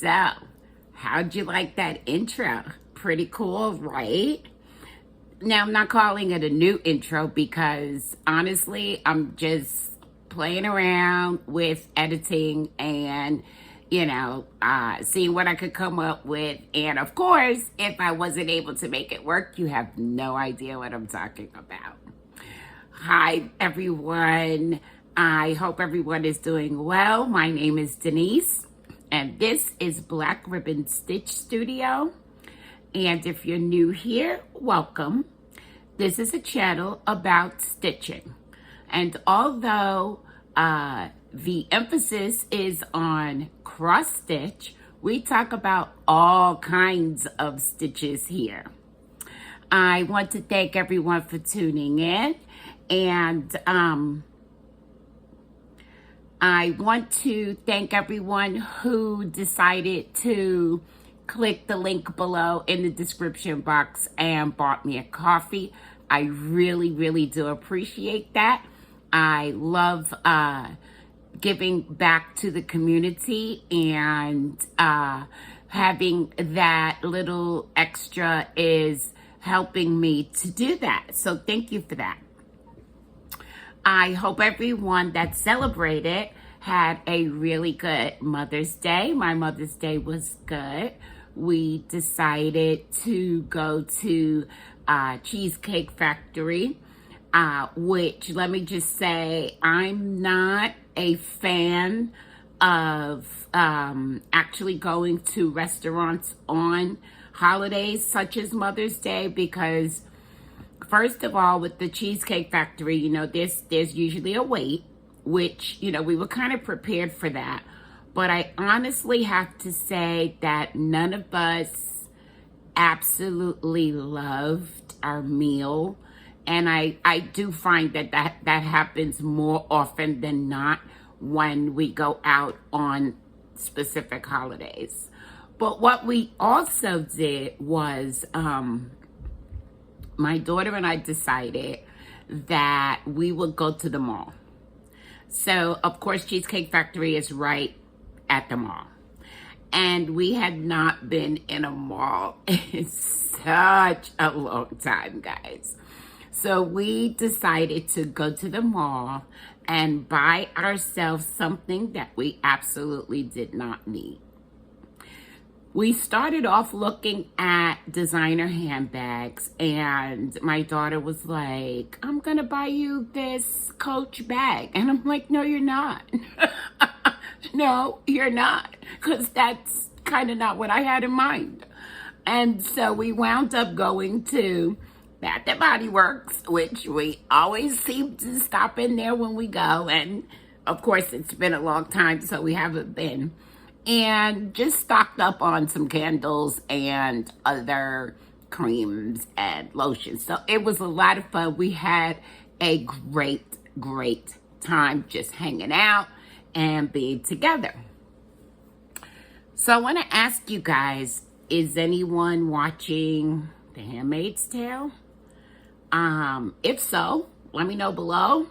So, how'd you like that intro? Pretty cool, right? Now, I'm not calling it a new intro because honestly, I'm just playing around with editing and, seeing what I could come up with. And of course, if I wasn't able to make it work, you have no idea what I'm talking about. Hi, everyone. I hope everyone is doing well. My name is Denise, and this is Black Ribbon Stitch Studio. And if you're new here, welcome. This is a channel about stitching. And although the emphasis is on cross stitch, we talk about all kinds of stitches here. I want to thank everyone for tuning in, and I want to thank everyone who decided to click the link below in the description box and bought me a coffee. I really, really do appreciate that. I love giving back to the community, and having that little extra is helping me to do that. So thank you for that. I hope everyone that celebrated had a really good Mother's Day. My Mother's Day was good. We decided to go to Cheesecake Factory, which, let me just say, I'm not a fan of actually going to restaurants on holidays such as Mother's Day, because first of all, with the Cheesecake Factory, there's usually a wait, which, we were kind of prepared for that. But I honestly have to say that none of us absolutely loved our meal. And I do find that happens more often than not when we go out on specific holidays. But what we also did was, my daughter and I decided that we would go to the mall. So, of course, Cheesecake Factory is right at the mall. And we had not been in a mall in such a long time, guys. So we decided to go to the mall and buy ourselves something that we absolutely did not need. We started off looking at designer handbags, and my daughter was like, I'm going to buy you this Coach bag. And I'm like, no, you're not. No, you're not. Because that's kind of not what I had in mind. And so we wound up going to Bath and Body Works, which we always seem to stop in there when we go. And of course, it's been a long time, so we haven't been. And just stocked up on some candles and other creams and lotions. So it was a lot of fun. We had a great, great time just hanging out and being together. So I want to ask you guys, is anyone watching The Handmaid's Tale? If so, let me know below.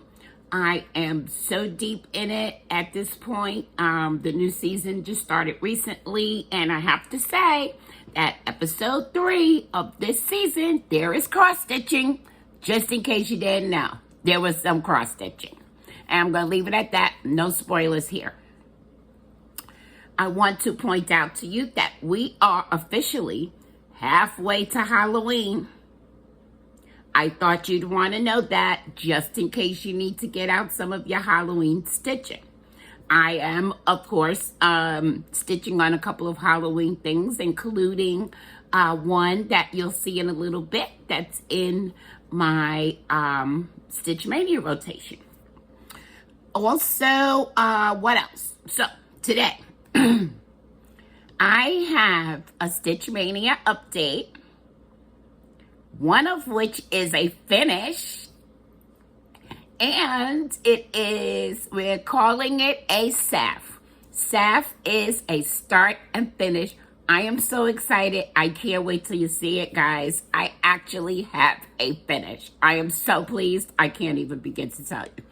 I am so deep in it at this point. The new season just started recently, and I have to say that episode 3 of this season, there is cross-stitching. Just in case you didn't know, there was some cross-stitching. And I'm going to leave it at that. No spoilers here. I want to point out to you that we are officially halfway to Halloween. I thought you'd want to know that, just in case you need to get out some of your Halloween stitching. I am, of course, stitching on a couple of Halloween things, including one that you'll see in a little bit that's in my Stitch May-nia rotation. Also, what else? So, today, I have a Stitch May-nia update, one of which is a finish, and we're calling it a SAF. SAF is a start and finish. I am so excited. I can't wait till you see it, guys. I actually have a finish. I am so pleased. I can't even begin to tell you.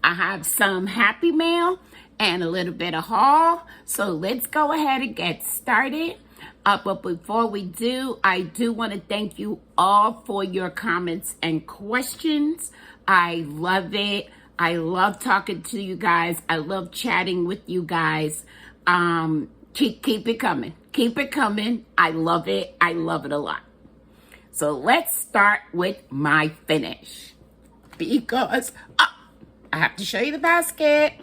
I have some happy mail and a little bit of haul. So let's go ahead and get started. But before we do, I do want to thank you all for your comments and questions. I love it. I love talking to you guys. I love chatting with you guys. Keep it coming. Keep it coming. I love it. I love it a lot. So let's start with my finish. Because I have to show you the basket.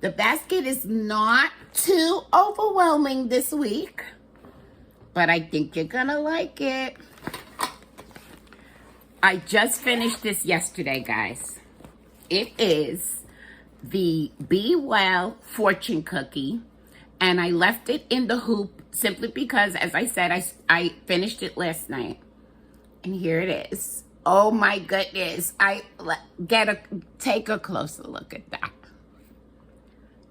The basket is not too overwhelming this week, but I think you're gonna like it. I just finished this yesterday, guys. It is the Be Well fortune cookie, and I left it in the hoop simply because, as I said, I finished it last night. And here it is. Oh my goodness. Take a closer look at that.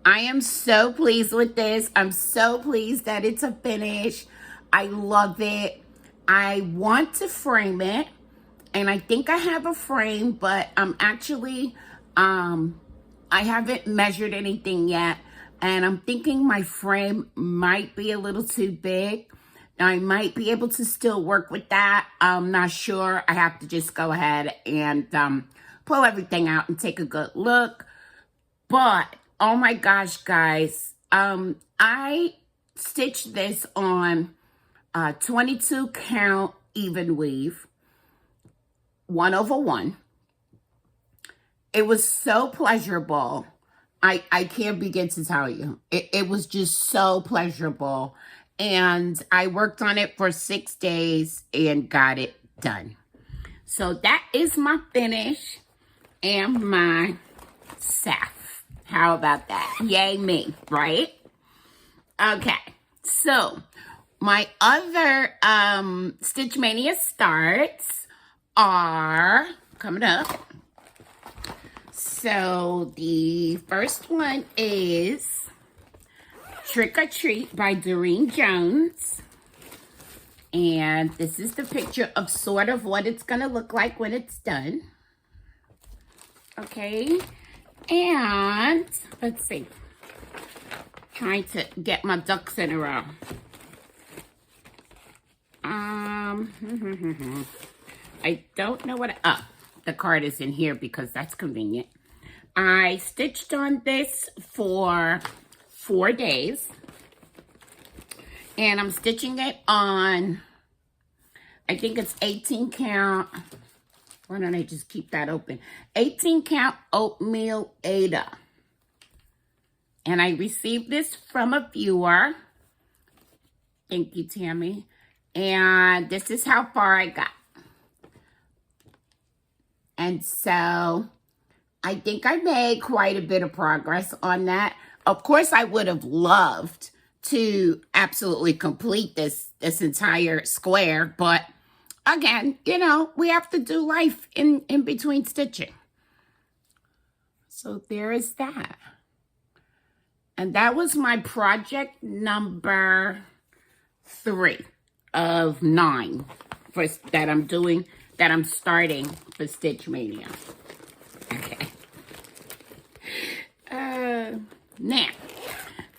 I am so pleased with this. I'm so pleased that it's a finish. I love it. I want to frame it. And I think I have a frame, but I'm actually, I haven't measured anything yet. And I'm thinking my frame might be a little too big. I might be able to still work with that. I'm not sure. I have to just go ahead and pull everything out and take a good look. But, oh my gosh, guys. I stitched this on 22 count even weave, 1/1. It was so pleasurable. I can't begin to tell you. It was just so pleasurable. And I worked on it for 6 days and got it done. So that is my finish and my SAF. How about that? Yay me, right? Okay, so my other Stitch Mania starts are coming up. So the first one is Trick or Treat by Doreen Jones. And this is the picture of sort of what it's going to look like when it's done. Okay. And let's see. Trying to get my ducks in a row. I don't know what... the card is in here because that's convenient. I stitched on this for 4 days. And I'm stitching it on, I think it's 18 count. Why don't I just keep that open? 18 count oatmeal Ada. And I received this from a viewer. Thank you, Tammy. And this is how far I got. And so I think I made quite a bit of progress on that. Of course, I would have loved to absolutely complete this entire square. But again, you know, we have to do life in between stitching. So there is that. And that was my project number 3 of 9 that I'm starting for Stitch Mania. Okay. Now,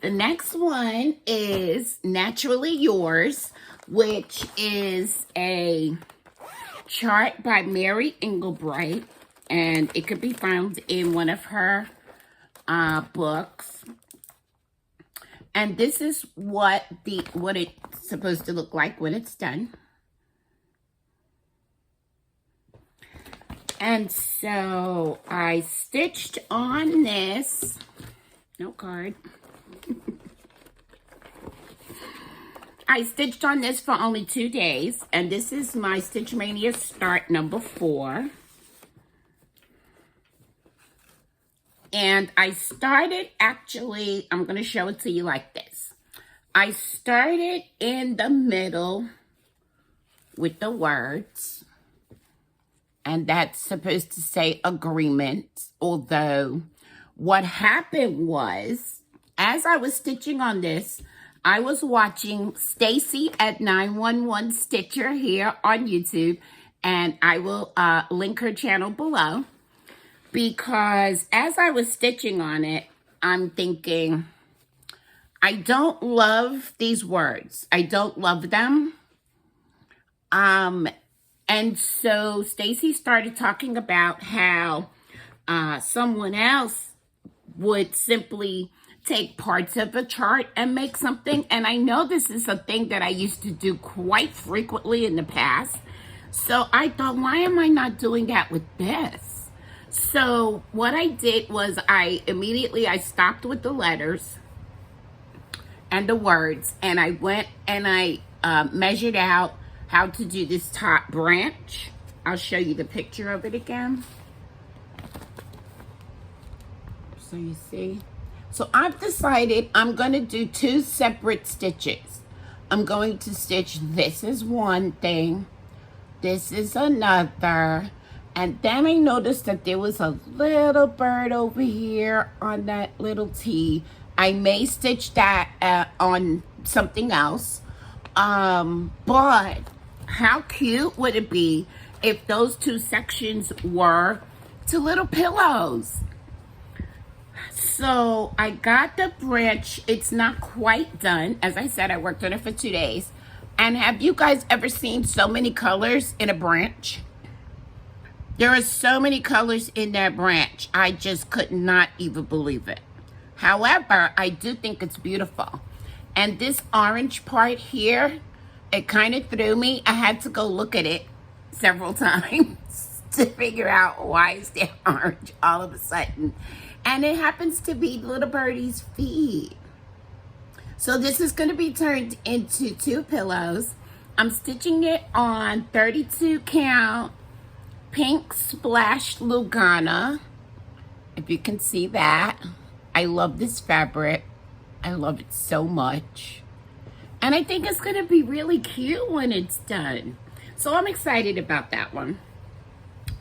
the next one is Naturally Yours, which is a chart by Mary Englebright, and it could be found in one of her books. And this is what it's supposed to look like when it's done. And so I stitched on this, no card. I stitched on this for only 2 days, and this is my Stitch Mania start number 4. And I started, actually, I'm going to show it to you like this. I started in the middle with the words. And that's supposed to say agreement. Although what happened was, as I was stitching on this, I was watching Stacy at 911 Stitcher here on YouTube. And I will link her channel below. Because as I was stitching on it, I'm thinking, I don't love these words. I don't love them. And so Stacy started talking about how someone else would simply take parts of a chart and make something. And I know this is a thing that I used to do quite frequently in the past. So I thought, why am I not doing that with this? So what I did was I stopped with the letters and the words, and I went and I measured out how to do this top branch. I'll show you the picture of it again. So you see. So I've decided I'm going to do 2 separate stitches. I'm going to stitch, this is one thing, this is another, and then I noticed that there was a little bird over here on that little T. I may stitch that on something else, but how cute would it be if those 2 sections were 2 little pillows? So I got the branch. It's not quite done. As I said, I worked on it for 2 days. And have you guys ever seen so many colors in a branch? There are so many colors in that branch. I just could not even believe it. However, I do think it's beautiful. And this orange part here, it kind of threw me. I had to go look at it several times to figure out why is there orange all of a sudden. And it happens to be little birdie's feet. So this is going to be turned into 2 pillows. I'm stitching it on 32 count pink splash Lugana. If you can see that. I love this fabric. I love it so much. And I think it's going to be really cute when it's done. So I'm excited about that one.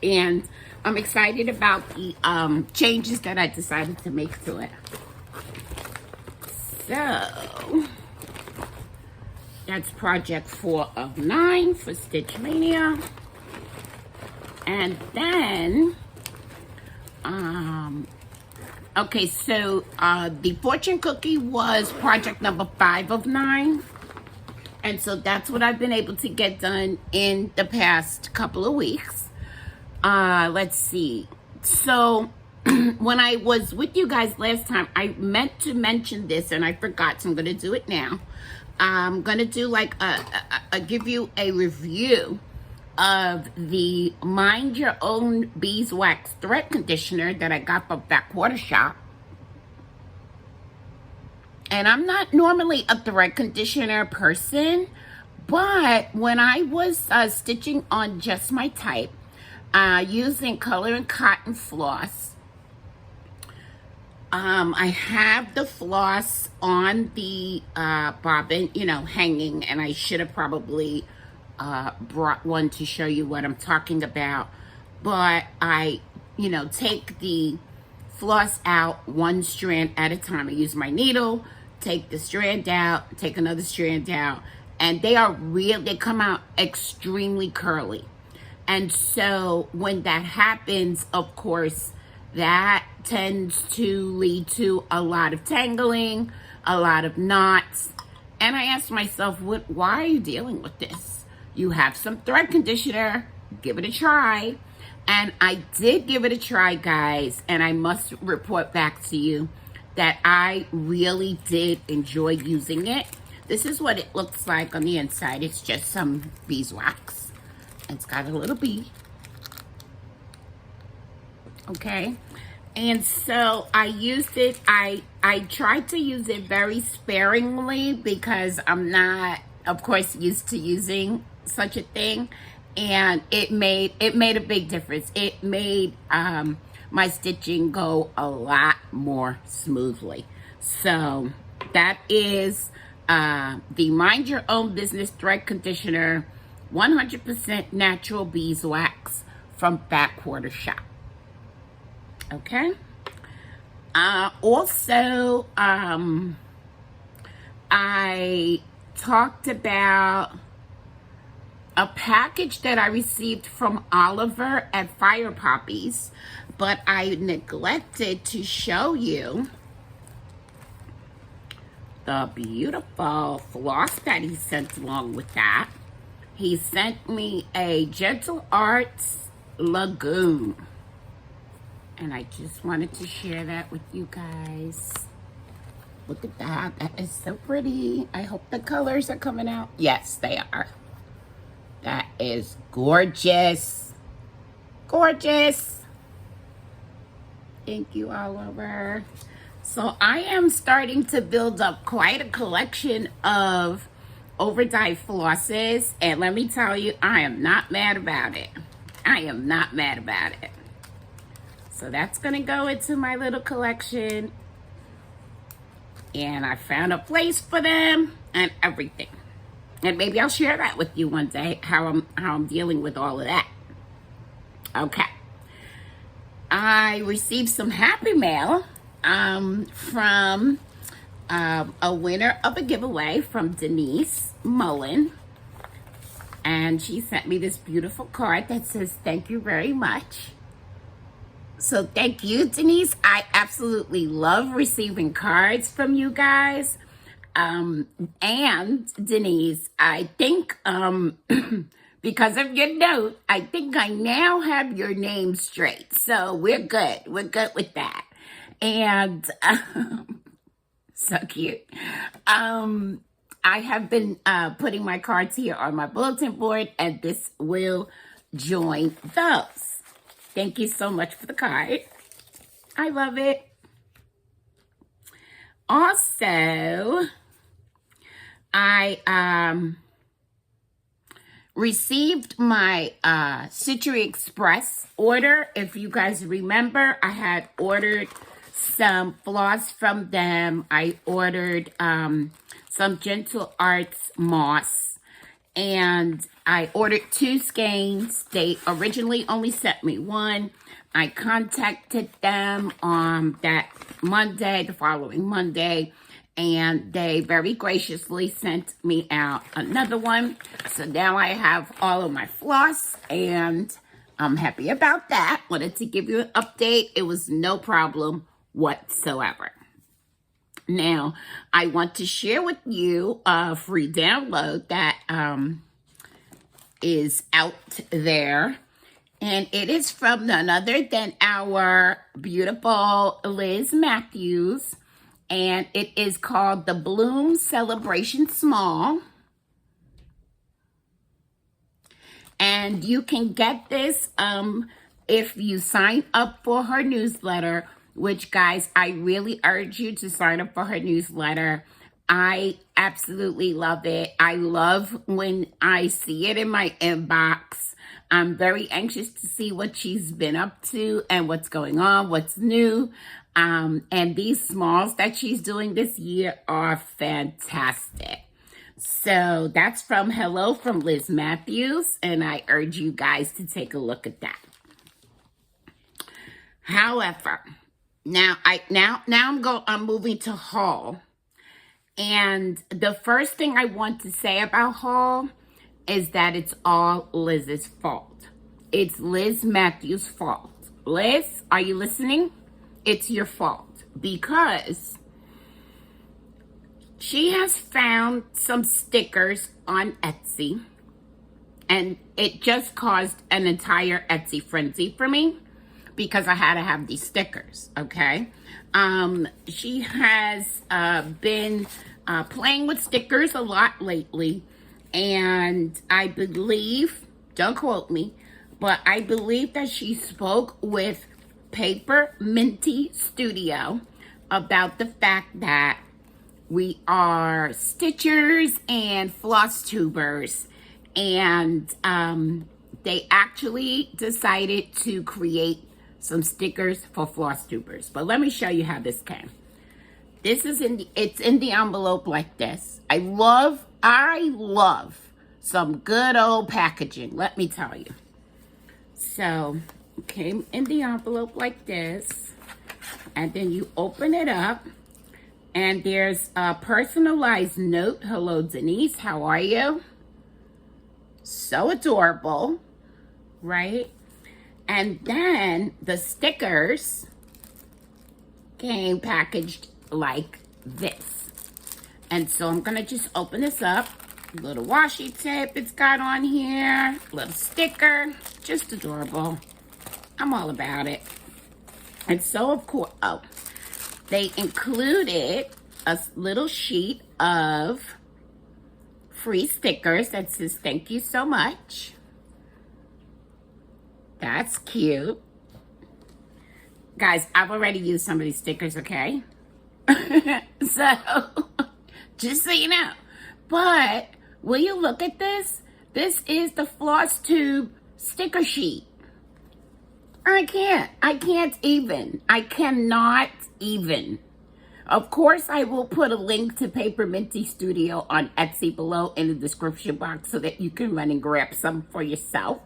And I'm excited about the changes that I decided to make to it. So, that's project 4 of 9 for Stitch Mania. And then, okay, so the fortune cookie was project number 5 of 9. And so that's what I've been able to get done in the past couple of weeks. Let's see. So when I was with you guys last time, I meant to mention this and I forgot, so I'm going to do it now. I'm going to do like give you a review of the Mind Your Own Beeswax Thread Conditioner that I got from Backwater Shop. And I'm not normally a thread conditioner person, but when I was stitching on Just My Type, using color and cotton floss, I have the floss on the bobbin, you know, hanging, and I should have probably brought one to show you what I'm talking about. But I, you know, take the floss out 1 strand at a time. I use my needle, take the strand out, take another strand out, and they come out extremely curly. And so when that happens, of course, that tends to lead to a lot of tangling, a lot of knots. And I asked myself, why are you dealing with this? You have some thread conditioner, give it a try. And I did give it a try, guys. And I must report back to you that I really did enjoy using it. This is what it looks like on the inside. It's just some beeswax. It's got a little bee. Okay. And so I used it. I tried to use it very sparingly because I'm not, of course, used to using such a thing. And it made a big difference. It made my stitching go a lot more smoothly. So that is the Mind Your Own Business Thread Conditioner, 100% natural beeswax from Backwater Shop. Okay. Also, I talked about a package that I received from Oliver at Fire Poppies, but I neglected to show you the beautiful floss that he sent along with that. He sent me a Gentle Arts Lagoon. And I just wanted to share that with you guys. Look at that. That is so pretty. I hope the colors are coming out. Yes, they are. That is gorgeous. Gorgeous. Thank you, Oliver. So I am starting to build up quite a collection of overdyed flosses. And let me tell you, I am not mad about it. I am not mad about it. So that's going to go into my little collection. And I found a place for them and everything. And maybe I'll share that with you one day, how I'm dealing with all of that. Okay. I received some happy mail from a winner of a giveaway from Denise Mullen. And she sent me this beautiful card that says, "Thank you very much." So thank you, Denise. I absolutely love receiving cards from you guys. And Denise, I think because of your note, I think I now have your name straight. So we're good. We're good with that. And so cute. I have been putting my cards here on my bulletin board, and this will join those. Thank you so much for the card. I love it. Also, I received my Citrus Express order. If you guys remember, I had ordered some floss from them. I ordered some Gentle Arts moss, and I ordered 2 skeins. They originally only sent me 1. I contacted them on that Monday, the following Monday, and they very graciously sent me out another one. So now I have all of my floss, and I'm happy about that. Wanted to give you an update. It was no problem whatsoever. Now, I want to share with you a free download that is out there. And it is from none other than our beautiful Liz Matthews. And it is called the Bloom Celebration Small. And you can get this if you sign up for her newsletter, which, guys, I really urge you to sign up for her newsletter. I absolutely love it. I love when I see it in my inbox. I'm very anxious to see what she's been up to and what's going on, what's new. And these smalls that she's doing this year are fantastic. So that's from Hello from Liz Matthews, and I urge you guys to take a look at that. However, now I'm moving to haul. And the first thing I want to say about haul is that it's all Liz's fault. It's Liz Matthews' fault. Liz, are you listening? It's your fault, because she has found some stickers on Etsy, and it just caused an entire Etsy frenzy for me, because I had to have these stickers, okay? She has been playing with stickers a lot lately, and I believe, don't quote me, but I believe that she spoke with Paper Minty Studio about the fact that we are stitchers and floss tubers, and they actually decided to create some stickers for floss tubers. But let me show you how this came. This is it's in the envelope like this. I love some good old packaging, let me tell you. So it came in the envelope like this, and then you open it up, and there's a personalized note. Hello, Denise, how are you? So adorable, right? And then the stickers came packaged like this. And so I'm gonna just open this up. Little washi tape it's got on here, little sticker, just adorable. I'm all about it. And so of course, oh, they included a little sheet of free stickers that says thank you so much. That's cute. Guys, I've already used some of these stickers, okay? So, just so you know. But, will you look at this? This is the Flosstube sticker sheet. I cannot even. Of course, I will put a link to Paper Minty Studio on Etsy below in the description box so that you can run and grab some for yourself.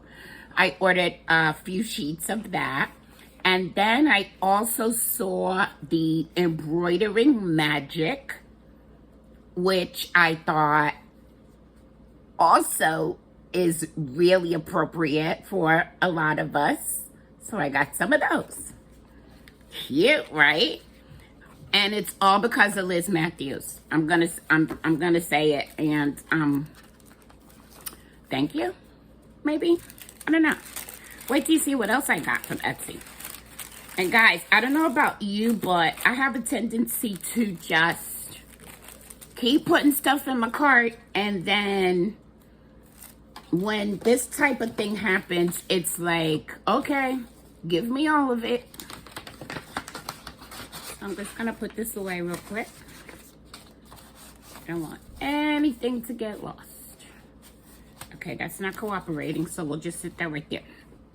I ordered a few sheets of that. And then I also saw the Embroidering Magic, which I thought also is really appropriate for a lot of us. So I got some of those. Cute, right? And it's all because of Liz Matthews. I'm gonna say it, and thank you. Maybe, I don't know. Wait till you see what else I got from Etsy. And guys, I don't know about you, but I have a tendency to just keep putting stuff in my cart, and then when this type of thing happens, it's like, okay, give me all of it. I'm just gonna put this away real quick. I don't want anything to get lost. Okay, that's not cooperating, so we'll just sit that right there.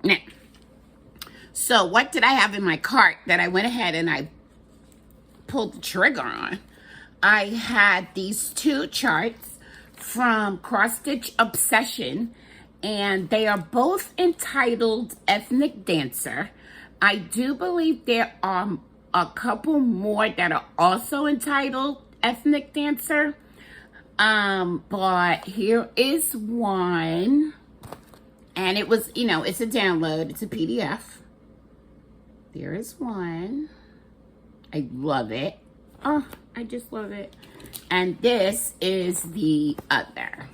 Now, so what did I have in my cart that I went ahead and I pulled the trigger on? I had these two charts from Crustage Obsession, and they are both entitled Ethnic Dancer. I do believe there are a couple more that are also entitled Ethnic Dancer. But here is one. And it was, you know, it's a download. It's a PDF. There is one. I love it. Oh, I just love it. And this is the other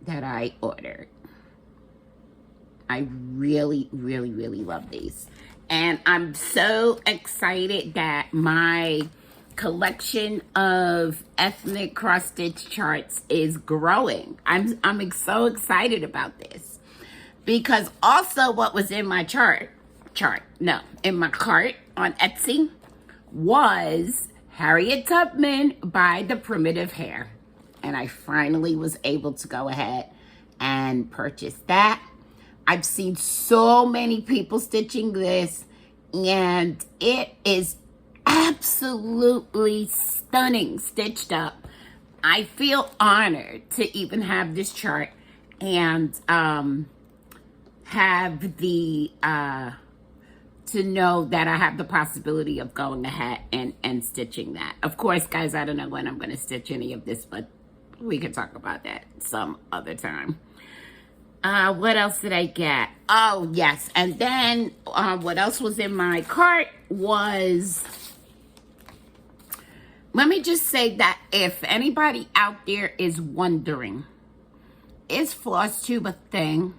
that I ordered. I really, really, really love these. And I'm so excited that my collection of ethnic cross-stitch charts is growing. I'm so excited about this. Because also what was in my in my cart on Etsy was Harriet Tubman by The Primitive Hair. And I finally was able to go ahead and purchase that. I've seen so many people stitching this, and it is absolutely stunning stitched up. I feel honored to even have this chart and have the to know that I have the possibility of going ahead and stitching that. Of course, guys, I don't know when I'm going to stitch any of this, but we can talk about that some other time. What else did I get? Oh, yes. And then what else was in my cart was, let me just say that if anybody out there is wondering, is Flosstube a thing?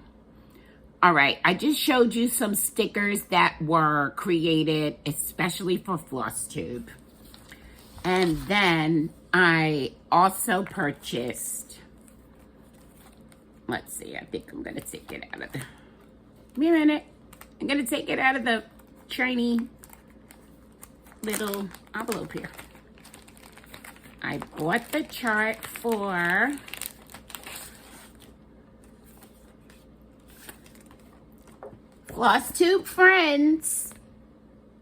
All right, I just showed you some stickers that were created especially for Flosstube. And then I also purchased, let's see, I think I'm going to take it out of the, give me a minute. I'm going to take it out of the shiny little envelope here. I bought the chart for Flosstube Friends,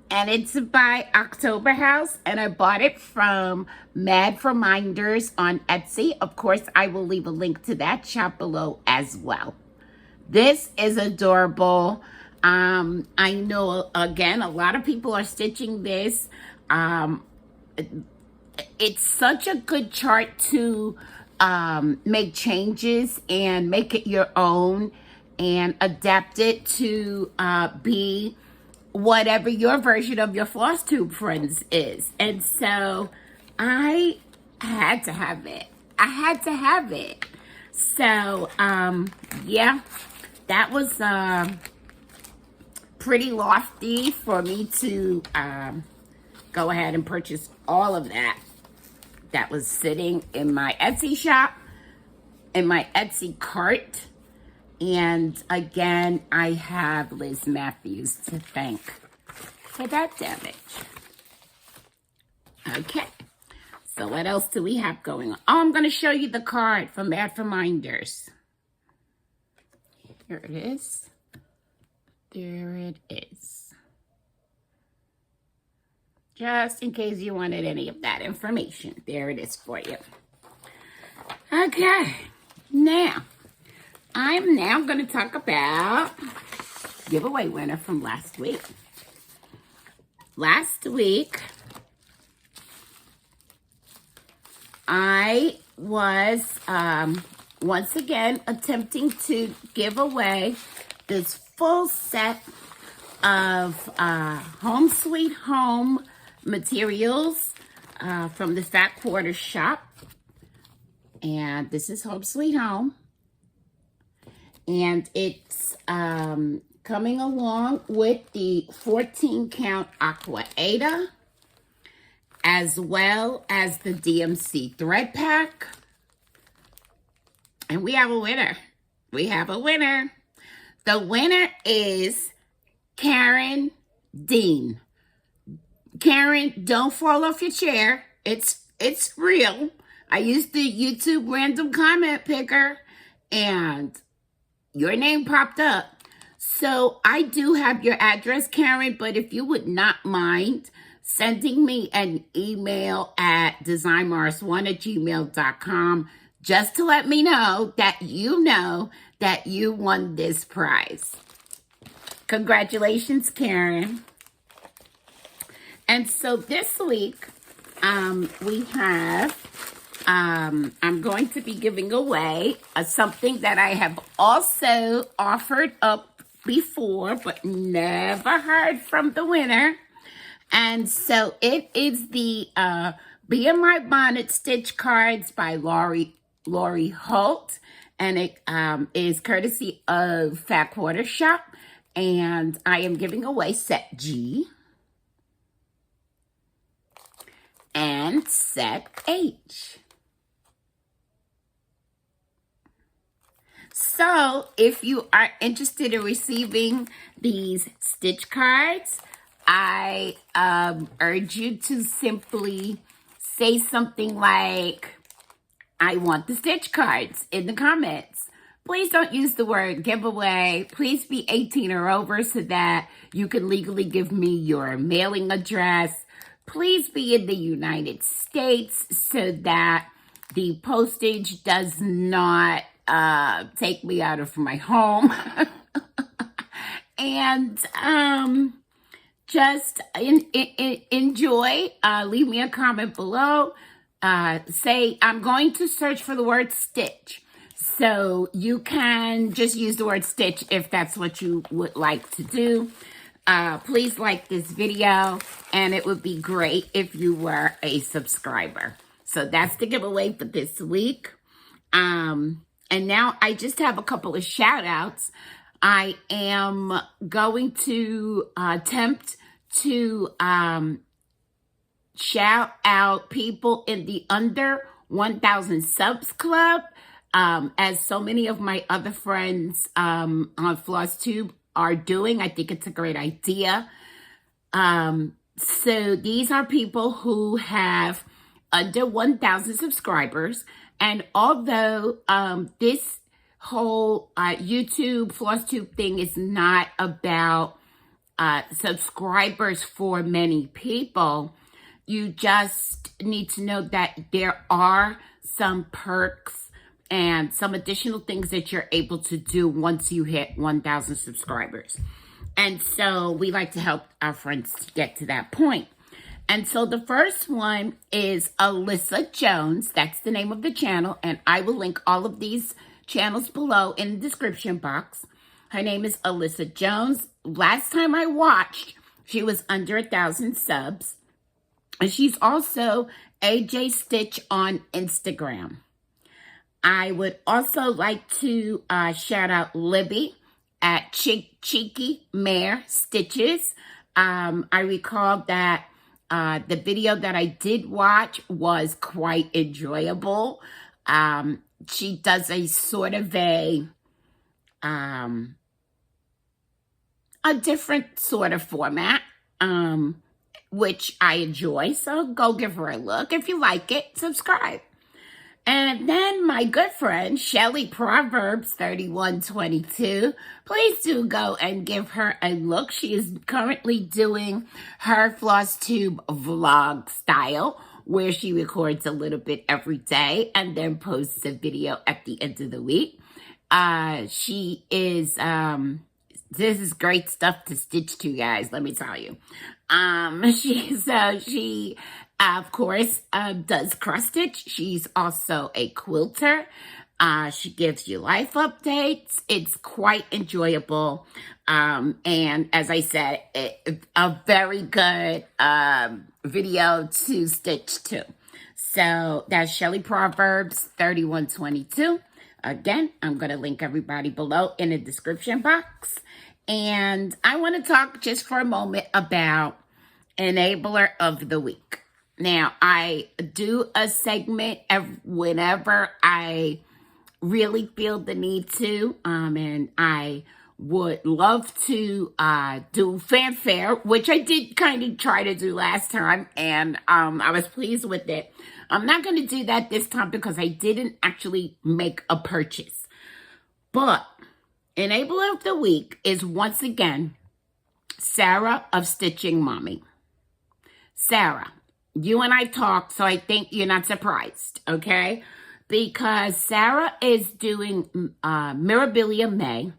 and it's by October House, and I bought it from Mad Reminders on Etsy. Of course, I will leave a link to that shop below as well. This is adorable. I know, again, a lot of people are stitching this. It's such a good chart to make changes and make it your own and adapt it to be whatever your version of your Flosstube Friends is. And so I I had to have it. I had to have it. So, yeah, that was pretty lofty for me to go ahead and purchase all of that. That was sitting in my Etsy shop, in my Etsy cart. And again, I have Liz Matthews to thank for that damage. Okay, so what else do we have going on? Oh, I'm going to show you the card from Bad Reminders. Here it is. There it is. Just in case you wanted any of that information. There it is for you. Okay, now, I'm now going to talk about giveaway winner from last week. Last week, I was once again attempting to give away this full set of Home Sweet Home materials from the Fat Quarter shop. And this is Home Sweet Home. And it's coming along with the 14 count Aqua Ada, as well as the DMC thread pack. And we have a winner. We have a winner. The winner is Karen Dean. Karen, don't fall off your chair. It's real. I used the YouTube random comment picker and your name popped up. So I do have your address, Karen, but if you would not mind sending me an email at designmars1@gmail.com just to let me know that you won this prize. Congratulations, Karen. And so this week, we have, I'm going to be giving away something that I have also offered up before, but never heard from the winner. And so it is the Be In My Bonnet Stitch Cards by Lori Holt. And it is courtesy of Fat Quarter Shop. And I am giving away set G and set H. So if you are interested in receiving these stitch cards, I urge you to simply say something like, I want the stitch cards in the comments. Please don't use the word giveaway. Please be 18 or over so that you can legally give me your mailing address. Please be in the United States so that the postage does not take me out of my home. And just enjoy. Leave me a comment below. Say, I'm going to search for the word stitch. So you can just use the word stitch if that's what you would like to do. Please like this video, and it would be great if you were a subscriber. So that's the giveaway for this week. And now I just have a couple of shout outs. I am going to attempt to shout out people in the under 1,000 subs club, as so many of my other friends on Flosstube are doing. I think it's a great idea. So these are people who have under 1,000 subscribers. And although this whole YouTube Flosstube thing is not about subscribers for many people, you just need to know that there are some perks and some additional things that you're able to do once you hit 1,000 subscribers. And so we like to help our friends get to that point. And so the first one is Alyssa Jones. That's the name of the channel. And I will link all of these channels below in the description box. Her name is Alyssa Jones. Last time I watched, she was under 1,000 subs. And she's also AJ Stitch on Instagram. I would also like to shout out Libby at Cheeky Mare Stitches. I recall that the video that I did watch was quite enjoyable. She does a sort of a different sort of format, which I enjoy. So go give her a look. If you like it, subscribe. And then my good friend, Shelly Proverbs 3122, please do go and give her a look. She is currently doing her Flosstube vlog style, where she records a little bit every day and then posts a video at the end of the week. She is, this is great stuff to stitch to, guys, let me tell you. She of course, does Crustage. She's also a quilter. She gives you life updates. It's quite enjoyable. And as I said, a very good video to stitch to. So that's Shelly Proverbs 3122. Again, I'm going to link everybody below in the description box. And I want to talk just for a moment about Enabler of the Week. Now, I do a segment whenever I really feel the need to, and I would love to do fanfare, which I did kind of try to do last time, and I was pleased with it. I'm not going to do that this time because I didn't actually make a purchase. But Enabler of the Week is once again Sarah of Stitching Mommy. Sarah, you and I talked, so I think you're not surprised, okay? Because Sarah is doing Mirabilia May,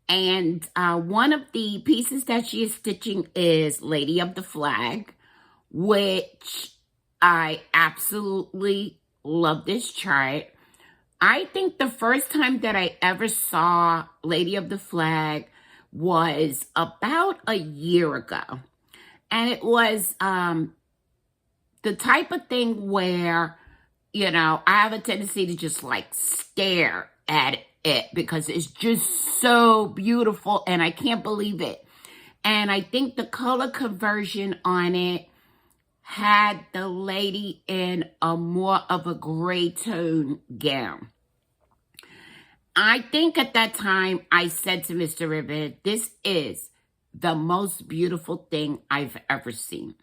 and one of the pieces that she is stitching is Lady of the Flag, which I absolutely love this chart. I think the first time that I ever saw Lady of the Flag was about a year ago. And it was the type of thing where, you know, I have a tendency to just like stare at it because it's just so beautiful and I can't believe it. And I think the color conversion on it had the lady in a more of a gray tone gown. I think at that time I said to Mr. Ribbon, this is the most beautiful thing I've ever seen.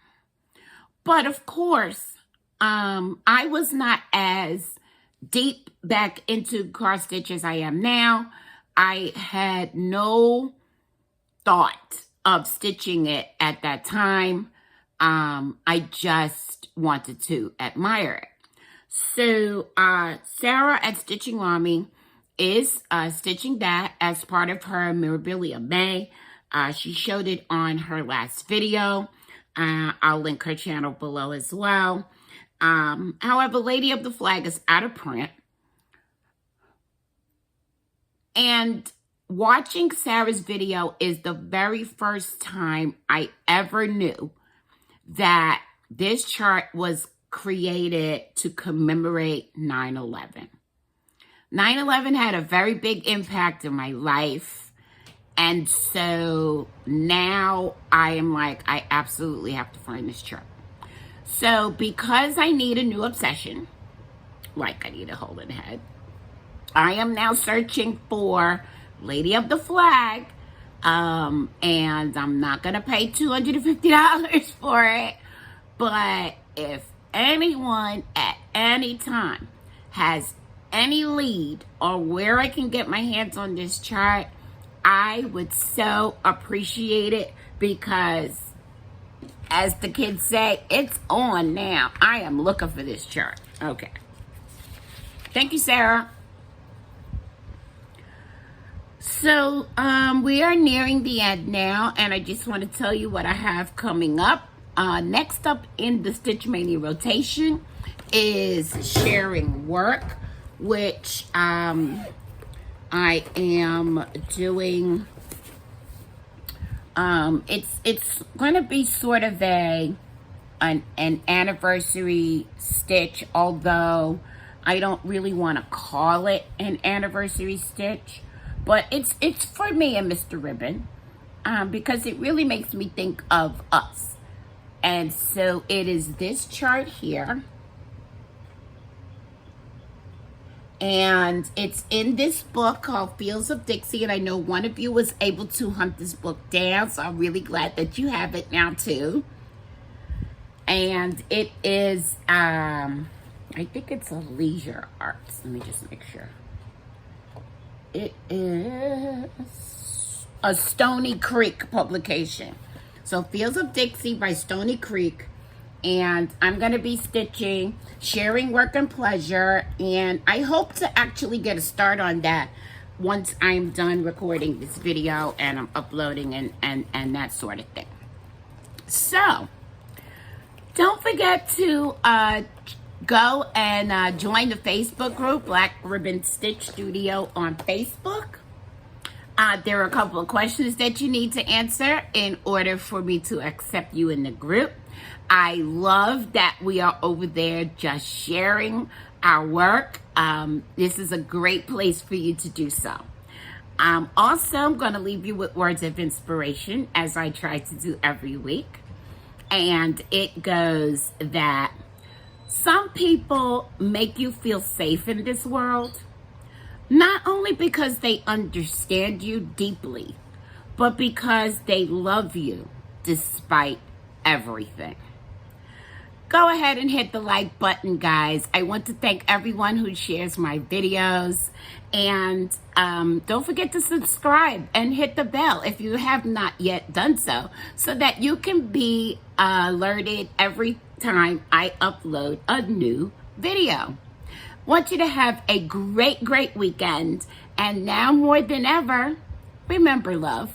But of course, I was not as deep back into cross stitch as I am now. I had no thought of stitching it at that time. I just wanted to admire it. So Sarah at Stitching Mommy is stitching that as part of her Mirabilia May. She showed it on her last video. I'll link her channel below as well. However, Lady of the Flag is out of print. And watching Sarah's video is the very first time I ever knew that this chart was created to commemorate 9/11. 9/11 had a very big impact in my life. And so now I am like, I absolutely have to find this chart. So because I need a new obsession, like I need a hole in the head, I am now searching for Lady of the Flag. And I'm not going to pay $250 for it. But if anyone at any time has any lead on where I can get my hands on this chart, I would so appreciate it because, as the kids say, it's on now. I am looking for this chart. Okay. Thank you, Sarah. So, we are nearing the end now, and I just want to tell you what I have coming up. Next up in the Stitch May-nia rotation is sharing work, which I am doing. It's going to be sort of a an anniversary stitch, although I don't really want to call it an anniversary stitch, but it's for me and Mr. Ribbon, because it really makes me think of us. And so it is this chart here. And it's in this book called Fields of Dixie. And I know one of you was able to hunt this book down, so I'm really glad that you have it now too. And it is, I think it's a leisure arts. Let me just make sure. It is a Stony Creek publication. So Fields of Dixie by Stony Creek. And I'm going to be stitching Sharing Work and Pleasure. And I hope to actually get a start on that once I'm done recording this video and I'm uploading and that sort of thing. So, don't forget to go and join the Facebook group, Black Ribbon Stitch Studio on Facebook. There are a couple of questions that you need to answer in order for me to accept you in the group. I love that we are over there just sharing our work. This is a great place for you to do so. Also, I'm going to leave you with words of inspiration, as I try to do every week. And it goes that some people make you feel safe in this world, not only because they understand you deeply, but because they love you despite everything. Go ahead and hit the like button, guys. I want to thank everyone who shares my videos. And don't forget to subscribe and hit the bell if you have not yet done so that you can be alerted every time I upload a new video. Want you to have a great, great weekend. And now more than ever, remember, love,